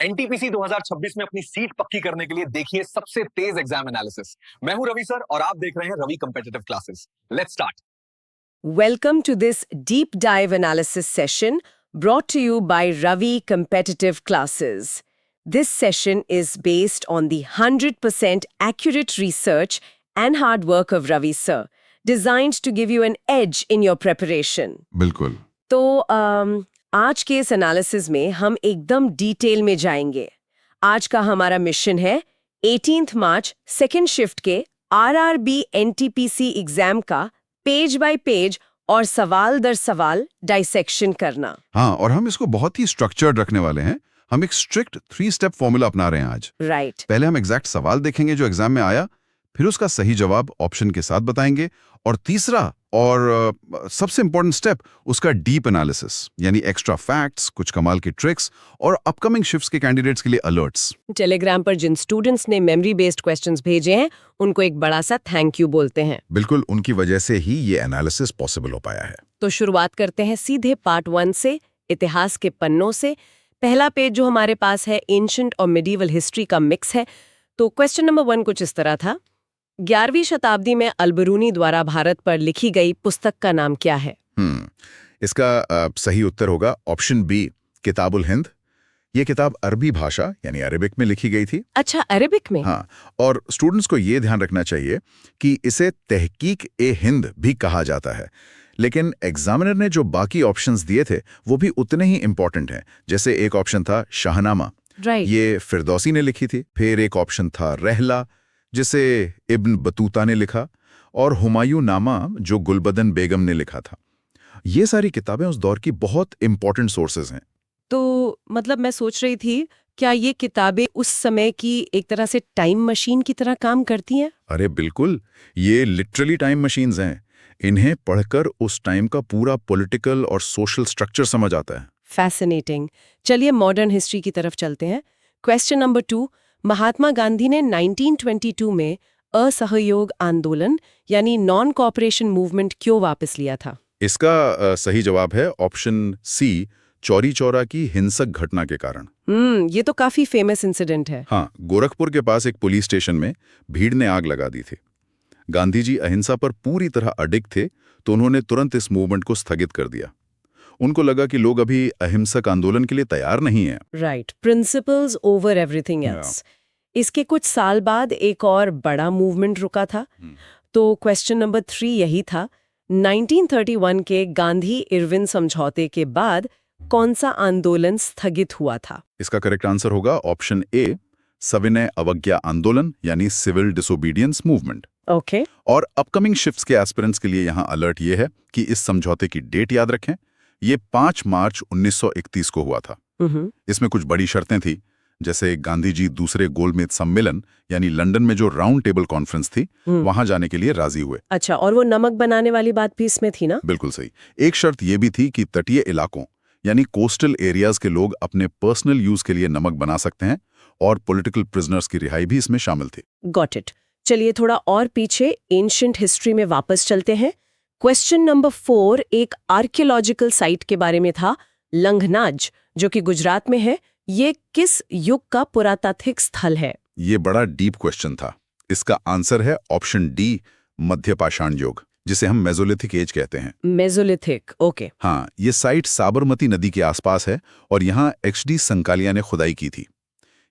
NTPC 2026 में अपनी seat पक्की करने के लिए देखिए सबसे तेज एग्जाम एनालिसिस। मैं हूं रवि सर और आप देख रहे हैं Ravi competitive classes. Let's start. Welcome to this deep dive analysis session brought to you by Ravi Competitive Classes. This session is based on the 100% accurate research and hard work of Ravi sir, designed to give you an edge in your preparation. बिल्कुल। तो आज के इस analysis में हम एकदम detail में जाएंगे। आज का हमारा मिशन है 18 मार्च सेकेंड शिफ्ट के आरआरबी एनटीपीसी एग्जाम का पेज बाय पेज और सवाल दर सवाल डाइसेक्शन करना। हाँ, और हम इसको बहुत ही स्ट्रक्चर्ड रखने वाले हैं। हम एक स्ट्रिक्ट 3 स्टेप फॉर्मूला अपना रहे हैं आज। राइट। पहले हम एग्जैक्ट सवाल देखेंगे जो एग्जाम में आया, फिर उसका सही जवाब ऑप्शन के साथ बताएंगे, और तीसरा और सबसे इंपॉर्टेंट स्टेप उसका डीप एनालिसिस, यानी एक्स्ट्रा फैक्ट्स, कुछ कमाल की ट्रिक्स और अपकमिंग शिफ्ट्स के कैंडिडेट्स के लिए अलर्ट्स। टेलीग्राम पर जिन स्टूडेंट्स ने मेमोरी बेस्ड क्वेश्चंस भेजे हैं उनको एक बड़ा सा थैंक यू बोलते हैं। बिल्कुल, उनकी वजह से ही ये एनालिसिस पॉसिबल हो पाया है। तो शुरुआत करते हैं सीधे पार्ट 1 से, इतिहास के पन्नों से। पहला पेज जो हमारे पास है एंशिएंट और मिडीवल हिस्ट्री का मिक्स है। तो क्वेश्चन नंबर 1 कुछ इस तरह था, 11वीं शताब्दी में अलबरूनी द्वारा भारत पर लिखी गई पुस्तक का नाम क्या है? इसका सही उत्तर होगा ऑप्शन बी, किताबुल हिंद। ये किताब अरबी भाषा यानी अरेबिक में लिखी गई थी। अच्छा, अरेबिक में? हाँ, और स्टूडेंट्स को ये ध्यान रखना चाहिए कि इसे तहकीक ए हिंद भी कहा जाता है, लेकिन एग्जामिनर ने जो बाकी ऑप्शंस दिए थे वो भी उतने ही इंपॉर्टेंट हैं। जैसे एक ऑप्शन था शाहनामा, ये फिरदौसी ने लिखी थी। फिर एक ऑप्शन था रहला, जिसे इब्न बतूता ने लिखा, और हुमायूं नामा जो गुलबदन बेगम ने लिखा था। ये सारी किताबें उस दौर की बहुत इंपॉर्टेंट सोर्सेज हैं। तो मतलब मैं सोच रही थी, क्या ये किताबें उस समय की एक तरह से टाइम मशीन की तरह काम करती हैं? अरे बिल्कुल, ये लिटरली टाइम मशीन्स हैं। इन्हें पढ़कर उस टाइम का पूरा पॉलिटिकल और सोशल स्ट्रक्चर समझ आता है। फैसिनेटिंग। चलिए मॉडर्न हिस्ट्री की तरफ चलते हैं। क्वेश्चन नंबर 2, महात्मा गांधी ने 1922 में असहयोग आंदोलन यानी नॉन कोऑपरेशन मूवमेंट क्यों वापस लिया था? इसका सही जवाब है ऑप्शन सी, चौरी चौरा की हिंसक घटना के कारण। ये तो काफी फेमस इंसिडेंट है। हाँ, गोरखपुर के पास एक पुलिस स्टेशन में भीड़ ने आग लगा दी थी। गांधी जी अहिंसा पर पूरी तरह अडिग थे, तो उन्होंने तुरंत इस मूवमेंट को स्थगित कर दिया। उनको लगा कि लोग अभी अहिंसक आंदोलन के लिए तैयार नहीं हैं। Right, principles over everything else. इसके कुछ साल बाद एक और बड़ा मूवमेंट रुका था। तो क्वेश्चन नंबर 3 यही था, 1931 के गांधी इरविन समझौते के बाद कौन सा आंदोलन स्थगित हुआ था? इसका करेक्ट आंसर होगा ऑप्शन ए, सविनय अवज्ञा आंदोलन यानी सिविल डिसोबीडियंस मूवमेंट। ओके। और अपकमिंग शिफ्ट्स के एस्पिरेंट्स के लिए यहाँ अलर्ट ये है कि इस समझौते की डेट याद रखें। ये 5 मार्च 1931 को हुआ था। इसमें कुछ बड़ी शर्तें थी, जैसे गांधी जी दूसरे गोलमेज सम्मेलन यानी लंदन में जो राउंड टेबल कॉन्फ्रेंस थी, वहां जाने के लिए राजी हुए। अच्छा, और वो नमक बनाने वाली बात भी इसमें थी ना? बिल्कुल सही। एक शर्त ये भी थी कि तटीय इलाकों यानी कोस्टल एरियाज के लोग अपने पर्सनल यूज के लिए नमक बना सकते हैं, और पॉलिटिकल प्रिजनर्स की रिहाई भी इसमें शामिल थी। Got it. चलिए थोड़ा और पीछे एंशिएंट हिस्ट्री में वापस चलते हैं। क्वेश्चन नंबर 4 एक आर्कियोलॉजिकल साइट के बारे में था, लंघनाज, जो कि गुजरात में है। ये किस युग का पुरातात्विक स्थल है? ये बड़ा डीप क्वेश्चन था। इसका आंसर है ऑप्शन डी, मध्य पाषाण युग, जिसे हम मेसोलिथिक एज कहते हैं। Mesolithic, okay. हाँ, ये साइट साबरमती नदी के आसपास है और यहाँ एचडी संकालिया ने खुदाई की थी।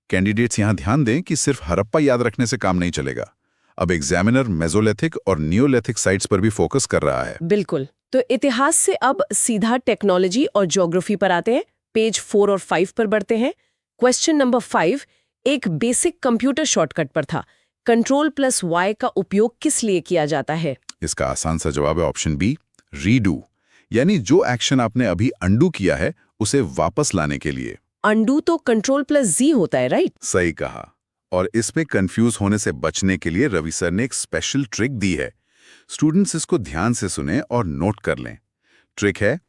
कैंडिडेट्स यहाँ ध्यान दें कि सिर्फ हड़प्पा याद रखने से काम नहीं चलेगा। अब एग्जामिनर मेसोलिथिक और नियोलिथिक साइट्स पर भी फोकस कर रहा है। बिल्कुल। तो इतिहास से अब सीधा टेक्नोलॉजी और ज्योग्राफी पर आते हैं। पेज 4 और 5 पर बढ़ते हैं। क्वेश्चन नंबर 5 एक बेसिक कंप्यूटर शॉर्टकट पर था, Ctrl+Y का उपयोग किस लिए किया जाता है? इसका आसान सा जवाब है ऑप्शन बी, रीडू, यानी जो एक्शन आपने अभी अंडू किया है उसे वापस लाने के लिए। अंडू तो Ctrl+Z होता है, राइट? सही कहा। और इसमें कंफ्यूज होने से बचने के लिए रवि सर ने एक स्पेशल ट्रिक दी है। स्टूडेंट्स इसको ध्यान से सुने और नोट कर लें। ट्रिक है,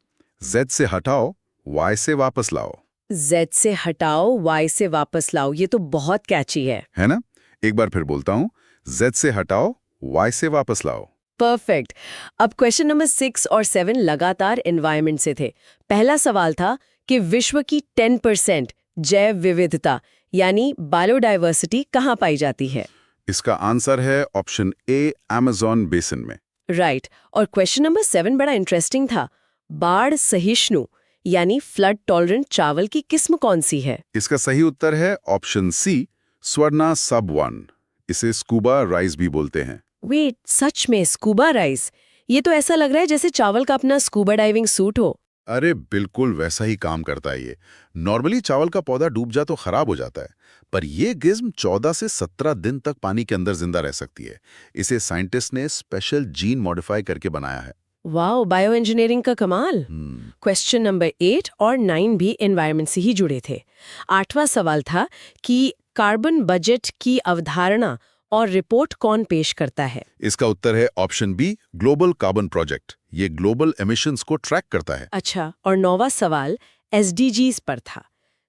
Z से हटाओ, Y से वापस लाओ। Z से हटाओ, Y से वापस लाओ। ये तो बहुत कैची है ना? एक बार फिर बोलता हूं, Z से हटाओ, Y से वापस लाओ। परफेक्ट। अब क्वेश्चन नंबर 6 और 7 लगातार एनवायरनमेंट से थे। पहला सवाल था कि विश्व की 10% जैव विविधता यानी बायोडाइवर्सिटी कहाँ पाई जाती है? इसका आंसर है ऑप्शन ए, अमेज़न बेसिन में। राइट। और क्वेश्चन नंबर 7 बड़ा इंटरेस्टिंग था। बाढ़ सहिष्णु यानी फ्लड टॉलरेंट चावल की किस्म कौन सी है? इसका सही उत्तर है ऑप्शन सी, स्वर्णा सब 1। इसे स्कूबा राइस भी बोलते हैं। वेट, सच में स्कूबा राइस? ये तो ऐसा लग रहा है जैसे चावल का अपना स्कूबा डाइविंग सूट हो। अरे बिल्कुल वैसा ही काम करता है ये। नॉर्मली चावल का पौधा डूब जा तो खराब हो जाता है, पर ये किस्म 14 से 17 दिन तक पानी के अंदर जिंदा रह सकती है। इसे साइंटिस्ट ने स्पेशल जीन मॉडिफाई करके बनाया है। वाओ, बायो इंजीनियरिंग का कमाल। क्वेश्चन नंबर 8 और 9 भी एनवायरनमेंट से ही जुड़े थे। 8वां सवाल था कि कार्बन बजट की अवधारणा और रिपोर्ट कौन पेश करता है? इसका उत्तर है option B, global carbon project. ये ग्लोबल एमिशंस को ट्रैक करता है। अच्छा, और 9वां सवाल SDGs पर था।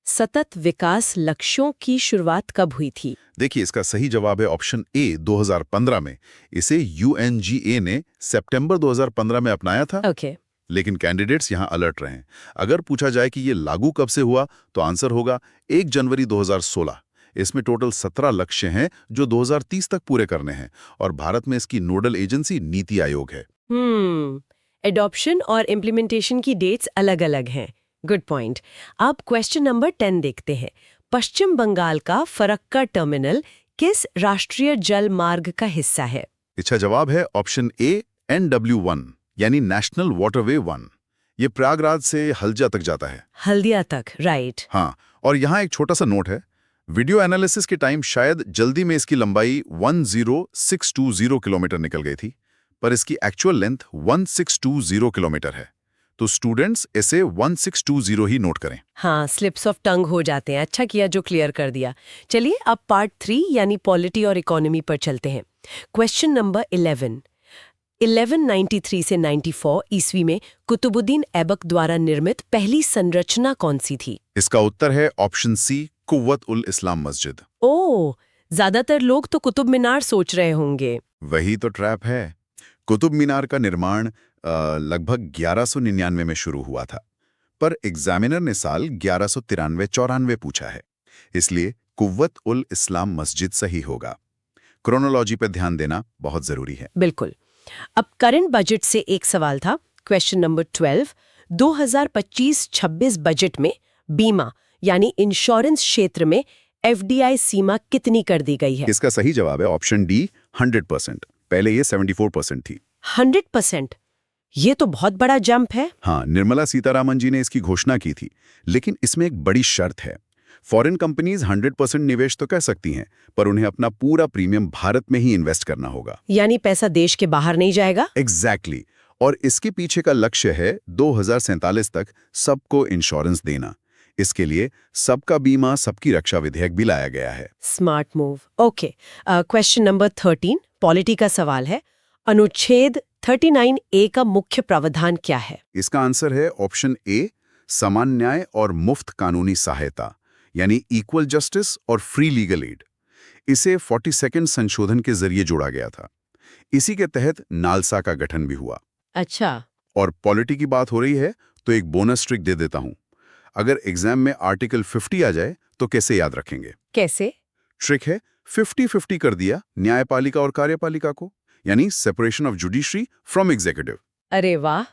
सतत विकास लक्ष्यों की शुरुआत कब हुई थी? देखिए, इसका सही जवाब है ऑप्शन ए, 2015 में। इसे UNGA ने सितंबर 2015 में अपनाया था। ओके। लेकिन कैंडिडेट्स यहाँ अलर्ट रहें। अगर पूछा जाए कि ये लागू कब से हुआ, तो आंसर होगा 1 जनवरी 2016। इसमें टोटल 17 लक्ष्य हैं जो 2030 तक पूरे करने हैं, और भारत में इसकी नोडल एजेंसी नीति आयोग है। एडॉप्शन और इम्प्लीमेंटेशन की डेट्स अलग-अलग हैं। Good point. अब क्वेश्चन नंबर 10 देखते हैं। पश्चिम बंगाल का फरक्का टर्मिनल किस राष्ट्रीय जल मार्ग का हिस्सा है? इसका जवाब है ऑप्शन ए, NW1 यानी नेशनल वाटरवे 1। ये प्रयागराज से हल्दिया तक जाता है। हल्दिया तक, राइट। हाँ, और यहाँ एक छोटा सा नोट है। वीडियो एनालिसिस के टाइम शायद जल्दी में इसकी लंबाई 10620 किलोमीटर निकल गई थी, पर इसकी एक्चुअल लेंथ 1620 किलोमीटर है। तो स्टूडेंट्स इसे 1620 ही नोट करें। हाँ, स्लिप्स ऑफ टंग हो जाते हैं। अच्छा किया जो क्लियर कर दिया। चलिए अब पार्ट 3 यानी पॉलिटी और इकोनॉमी पर चलते हैं। Question number 11। 1193 से 94 ईस्वी में कुतुबुद्दीन ऐबक द्वारा निर्मित पहली संरचना कौन सी थी? इसका उत्तर है ऑप्शन सी, कुव्वत उल इस्लाम मस्जिद। ओह, ज्यादातर लोग तो कुतुब मीनार सोच रहे होंगे। वही तो ट्रैप है। कुतुब मीनार का निर्माण लगभग 1199 में शुरू हुआ था, पर एग्जामिनर ने साल 1193-94 पूछा है, इसलिए कुव्वत उल इस्लाम मस्जिद सही होगा। क्रोनोलॉजी पर ध्यान देना बहुत जरूरी है। बिल्कुल। अब करंट बजट से एक सवाल था। Question number 12। 2025-26 बजट में बीमा यानी इंश्योरेंस क्षेत्र में FDI सीमा कितनी कर दी गई है? इसका सही जवाब है ऑप्शन डी, 100%। पहले ये 74% थी। 100%? ये तो बहुत बड़ा जंप है। हाँ, निर्मला सीतारामन जी ने इसकी घोषणा की थी, लेकिन इसमें एक बड़ी शर्त है। फॉरेन कंपनीज 100% निवेश तो कर सकती हैं, पर उन्हें अपना पूरा प्रीमियम भारत में ही इन्वेस्ट करना होगा। यानी पैसा देश के बाहर नहीं जाएगा? एग्जैक्टली। और इसके पीछे का लक्ष्य है 2047 तक सबको इंश्योरेंस देना। इसके लिए सबका बीमा सबकी रक्षा विधेयक भी लाया गया है। Smart move. Okay. Question number 13 polity का सवाल है। अनुच्छेद 39A का मुख्य प्रावधान क्या है? इसका आंसर है ऑप्शन ए, समान न्याय और मुफ्त कानूनी सहायता यानी इक्वल जस्टिस और फ्री लीगल एड। इसे 42nd संशोधन के जरिए जोड़ा गया था। इसी के तहत नालसा का गठन भी हुआ। अच्छा। और पॉलिटी की बात हो रही है तो एक बोनस ट्रिक दे देता हूं। अगर एग्जाम में आर्टिकल 50 आ जाए तो कैसे याद रखेंगे? कैसे? ट्रिक है 50-50 कर दिया न्यायपालिका और कार्यपालिका को, यानी separation of judiciary from executive. अरे वाह,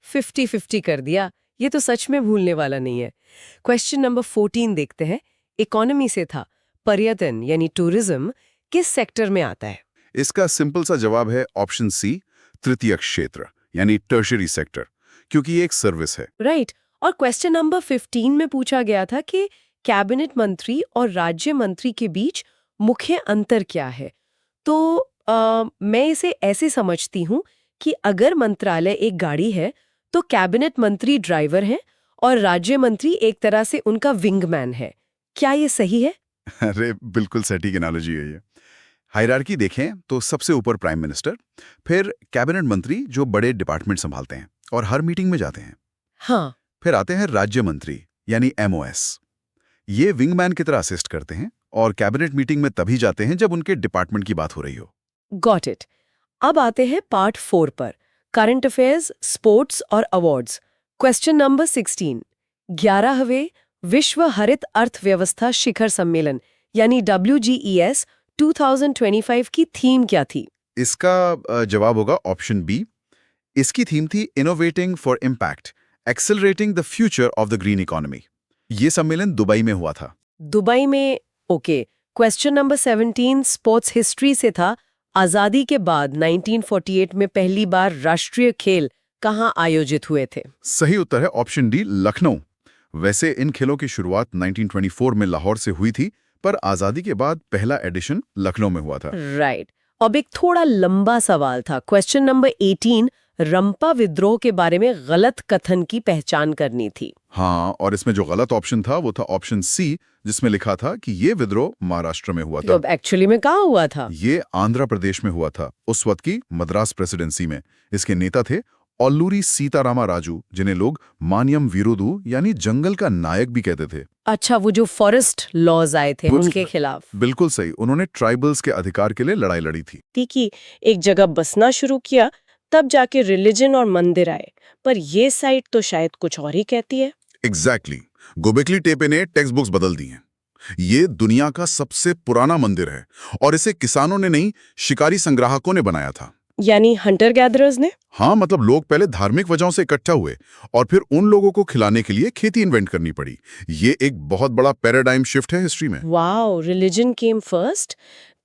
50-50 कर दिया। ये तो सच में भूलने वाला नहीं है। क्वेश्चन नंबर 14 देखते हैं। इकोनॉमी से था। पर्यटन यानी टूरिज्म किस सेक्टर में आता है? इसका सिंपल सा जवाब है ऑप्शन सी, तृतीय क्षेत्र यानी टर्शरी सेक्टर, क्योंकि ये एक सर्विस है। राइट। और क्वेश्चन नंबर 15 में पूछा गया था कि कैबिनेट मंत्री और राज्य मंत्री के बीच मुख्य अंतर क्या है? तो मैं इसे ऐसे समझती हूँ कि अगर मंत्रालय एक गाड़ी है तो कैबिनेट मंत्री ड्राइवर हैं और राज्य मंत्री एक तरह से उनका विंगमैन है। क्या ये सही है? अरे बिल्कुल सटीक एनालॉजी है ये। हायरार्की देखें तो सबसे ऊपर प्राइम मिनिस्टर, फिर कैबिनेट मंत्री जो बड़े डिपार्टमेंट संभालते हैं और हर मीटिंग में जाते हैं। हाँ। फिर आते हैं राज्य मंत्री यानी MOS। ये विंगमैन की तरह असिस्ट करते हैं और कैबिनेट मीटिंग में तभी जाते हैं जब उनके डिपार्टमेंट की बात हो रही हो। Got it. अब आते हैं पार्ट 4 पर, करंट अफेयर्स, स्पोर्ट्स और अवार्ड्स। Question number 16। 11वें विश्व हरित अर्थव्यवस्था शिखर सम्मेलन यानी WGES 2025 की थीम क्या थी? इसका जवाब होगा ऑप्शन बी। इसकी थीम थी innovating for impact, accelerating the future of the green economy. ये सम्मेलन दुबई में हुआ था। दुबई में, okay. Question number 17 sports history से था। आजादी के बाद 1948 में पहली बार राष्ट्रीय खेल कहाँ आयोजित हुए थे? सही उत्तर है ऑप्शन डी, लखनऊ। वैसे इन खेलों की शुरुआत 1924 में लाहौर से हुई थी, पर आजादी के बाद पहला एडिशन लखनऊ में हुआ था। राइट। अब एक थोड़ा लंबा सवाल था। क्वेश्चन नंबर 18 रंपा विद्रोह के बारे में गलत कथन की पहचान करनी थी। हाँ, और इसमें जो गलत ऑप्शन था वो था ऑप्शन सी, जिसमें लिखा था कि ये विद्रोह महाराष्ट्र में हुआ तो था। अब एक्चुअली में कहाँ हुआ था? ये आंध्र प्रदेश में हुआ था, उस वक्त की मद्रास प्रेसिडेंसी में। इसके नेता थे ओल्लूरी सीतारामा राजू, जिन्हें लोग मानियम वीरुदु यानी जंगल का नायक भी कहते थे। अच्छा, वो जो फॉरेस्ट लॉज आए थे उनके खिलाफ। बिल्कुल सही, उन्होंने ट्राइबल्स के अधिकार के लिए लड़ाई लड़ी थी। कि एक जगह बसना शुरू किया, तब जाके रिलीजन और मंदिर आए। पर ये साइट तो शायद कुछ और ही कहती है। एग्जैक्टली। गोबेकली टेपे ने टेक्स्ट बुक्स बदल दी हैं। ये दुनिया का सबसे पुराना मंदिर है और इसे किसानों ने नहीं, शिकारी संग्राहकों ने बनाया था। यानी हंटर गैदरर्स ने? हाँ, मतलब लोग पहले धार्मिक वजहों से इकट्ठा हुए और फिर उन लोगों को खिलाने के लिए खेती इन्वेंट करनी पड़ी। ये एक बहुत बड़ा पैराडाइम शिफ्ट है हिस्ट्री में। Wow, religion came first.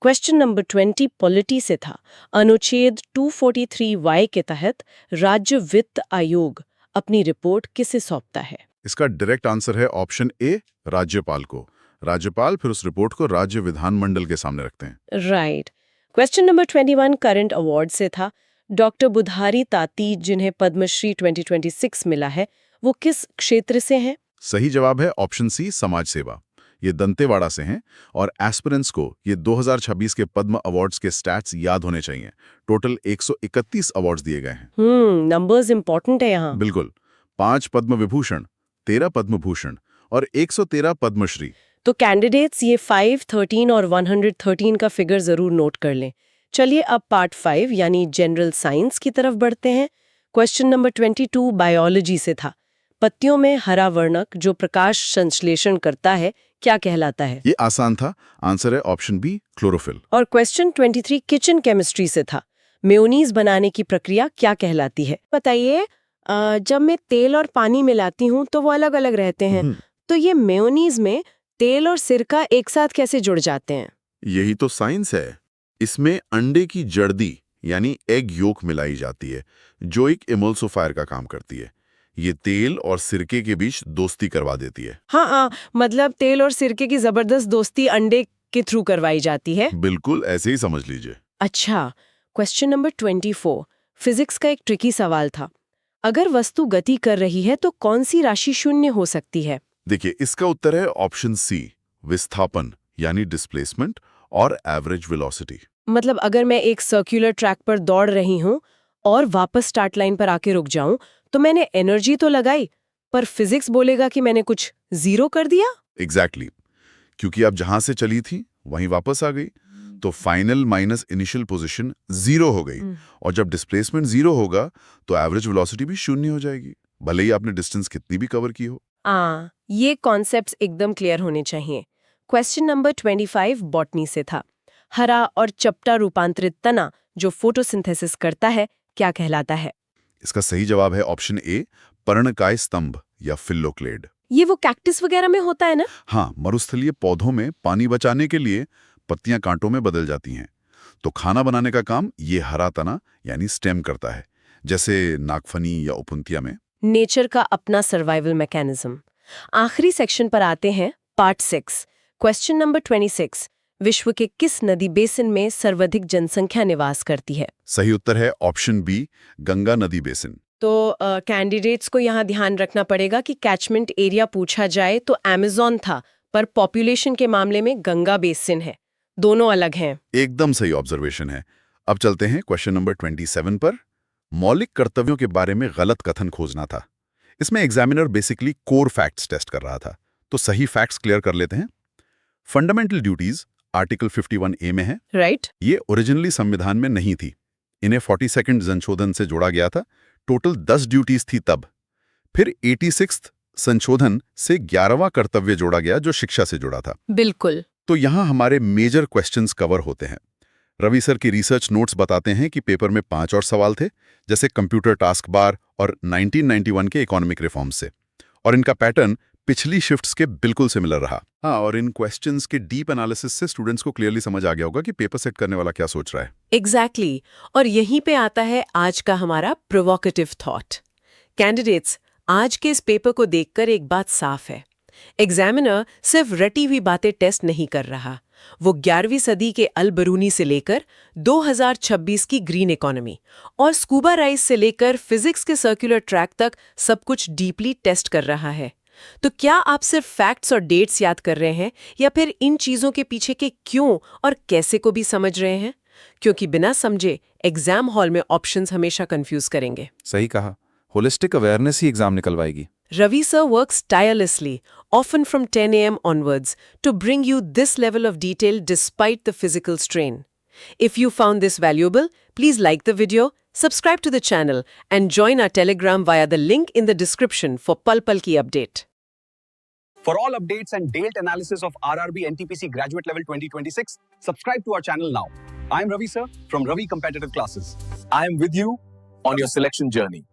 Question number 20 polity से था। अनुच्छेद 243Y के तहत राज्य वित्त आयोग अपनी रिपोर्ट किसे सौंपता है? इसका डायरेक्ट आंसर है ऑप्शन ए, राज्यपाल को। राज्यपाल फिर उस रिपोर्ट को राज्य विधानमंडल के सामने रखते हैं। Right. Question number 21 current award से था। डॉक्टर बुधारी ताती, जिन्हें पद्मश्री 2026 मिला है, वो किस क्षेत्र से हैं? सही जवाब है ऑप्शन सी, समाज सेवा। ये दंतेवाड़ा से हैं और एस्पिरेंट्स को ये 2026 के पद्म अवार्ड्स के स्टैट्स याद होने चाहिए। टोटल 131 अवार्ड्स दिए गए हैं। नंबर्स इंपॉर्टेंट है यहाँ। बिल्कुल। 5 पद्म विभूषण, 13 पद्म भूषण और 113 पद्मश्री। तो कैंडिडेट्स ये 5, 13 और 113 का फिगर जरूर नोट कर लें। चलिए अब पार्ट 5 यानी जनरल साइंस की तरफ बढ़ते हैं। क्वेश्चन नंबर 22 बायोलॉजी से था। पत्तियों में हरा वर्णक जो प्रकाश संश्लेषण करता है क्या कहलाता है? ये आसान था, आंसर है ऑप्शन बी, क्लोरोफिल। और क्वेश्चन 23 किचन केमिस्ट्री से था। मेयोनीज बनाने की प्रक्रिया क्या कहलाती है? बताइए। जब मैं तेल और पानी मिलाती हूँ तो वो अलग अलग रहते हैं, तो ये मेयोनीज में तेल और सिरका एक साथ कैसे जुड़ जाते हैं? यही तो साइंस है। इसमें अंडे की जर्दी यानी एग योक मिलाई जाती है, जो एक इमल्सिफायर का काम करती है। ये तेल और सिरके के बीच दोस्ती करवा देती है। हाँ, मतलब तेल और सिरके की जबरदस्त दोस्ती अंडे के थ्रू करवाई जाती है। बिल्कुल ऐसे ही समझ लीजिए। अच्छा, क्वेश्चन नंबर 24 फिजिक्स का एक ट्रिकी सवाल था। अगर वस्तु गति कर रही है तो कौन सी राशि शून्य हो सकती है? देखिए, इसका उत्तर है ऑप्शन सी, विस्थापन यानी डिस्प्लेसमेंट और एवरेज वेलोसिटी। मतलब अगर मैं एक सर्कुलर ट्रैक पर दौड़ रही हूँ और वापस स्टार्ट लाइन पर आके रुक जाऊं, तो मैंने एनर्जी तो लगाई, पर फिजिक्स बोलेगा कि मैंने कुछ जीरो कर दिया। एग्जैक्टली, क्योंकि आप जहां से चली थी वहीं वापस आ गई, तो फाइनल माइनस इनिशियल पोजीशन 0 हो गई। और जब डिस्प्लेसमेंट 0 होगा तो एवरेज वेलोसिटी भी शून्य हो जाएगी, भले ही आपने डिस्टेंस कितनी भी कवर की हो। ये कॉन्सेप्ट्स एकदम क्लियर होने चाहिए। क्वेश्चन नंबर 25 बॉटनी से था। हरा और चपटा रूपांतरित तना जो फोटोसिंथेसिस करता है क्या कहलाता है? इसका सही जवाब है ऑप्शन ए, पर्णकाय स्तंभ या फिल्लोक्लेड। ये वो कैक्टस वगैरह में होता है ना? हाँ, मरुस्थलीय पौधों में पानी बचाने के लिए पत्तियां कांटों में बदल जाती हैं, तो खाना बनाने का काम ये हरा तना यानी स्टेम करता है, जैसे नागफनी या उपुंतिया में। नेचर का अपना सर्वाइवल मैकेनिज्म। आखिरी सेक्शन पर आते हैं, पार्ट 6। क्वेश्चन नंबर 26 विश्व के किस नदी बेसिन में सर्वाधिक जनसंख्या निवास करती है? सही उत्तर है ऑप्शन बी, गंगा नदी बेसिन। तो कैंडिडेट्स को यहाँ ध्यान रखना पड़ेगा कि कैचमेंट एरिया पूछा जाए तो अमेज़न था, पर पॉपुलेशन के मामले में गंगा बेसिन है। दोनों अलग हैं। एकदम सही ऑब्जर्वेशन है। अब चलते हैं क्वेश्चन नंबर 27 पर। मौलिक कर्तव्यों के बारे में गलत कथन खोजना था। इसमें examiner basically core facts test कर रहा था, तो सही फैक्ट्स क्लियर कर लेते हैं। फंडामेंटल ड्यूटीज आर्टिकल 51A में है। राइट। ये ओरिजिनली संविधान में नहीं थी, इन्हें 42nd संशोधन से जोड़ा गया था। टोटल 10 ड्यूटीज थी तब। फिर 86th संशोधन से 11वां कर्तव्य जोड़ा गया जो शिक्षा से जुड़ा था। बिल्कुल। तो यहाँ हमारे मेजर क्वेश्चंस कवर होते हैं। रवि सर की रिसर्च नोट्स बताते हैं कि पेपर में 5 और सवाल थे, जैसे कंप्यूटर टास्क बार और 1991 के इकोनॉमिक रिफॉर्म्स से, और इनका पैटर्न पिछली शिफ्ट्स के बिल्कुल सिमिलर रहा। हाँ, और इन क्वेश्चंस के डीप एनालिसिस से स्टूडेंट्स को क्लियरली समझ आ गया होगा कि पेपर सेट करने वाला क्या सोच रहा है। एग्जैक्टली और यहीं पे आता है आज का हमारा प्रोवोकेटिव थॉट। कैंडिडेट्स, आज के इस पेपर को देखकर एक बात साफ है, एग्जामिनर सिर्फ रटी हुई बातें टेस्ट नहीं कर रहा, वो 11वीं सदी के अल बरूनी से लेकर 2026 की ग्रीन इकोनॉमी और स्कूबा राइस से लेकर फिजिक्स के सर्कुलर ट्रैक तक सब कुछ डीपली टेस्ट कर रहा है। तो क्या आप सिर्फ फैक्ट्स और डेट्स याद कर रहे हैं या फिर इन चीजों के पीछे के क्यों और कैसे को भी समझ रहे हैं? क्योंकि बिना समझे एग्जाम हॉल में ऑप्शंस हमेशा कंफ्यूज करेंगे। सही कहा, holistic awareness he exam निकलवाएगी। Ravi sir works tirelessly, often from 10 a.m. onwards, to bring you this level of detail despite the physical strain. If you found this valuable, please like the video, subscribe to the channel, and join our Telegram via the link in the description for Pal Pal Ki update. For all updates and DAILT analysis of RRB NTPC Graduate Level 2026, subscribe to our channel now. I'm Ravi sir from Ravi Competitive Classes. I am with you on your selection journey.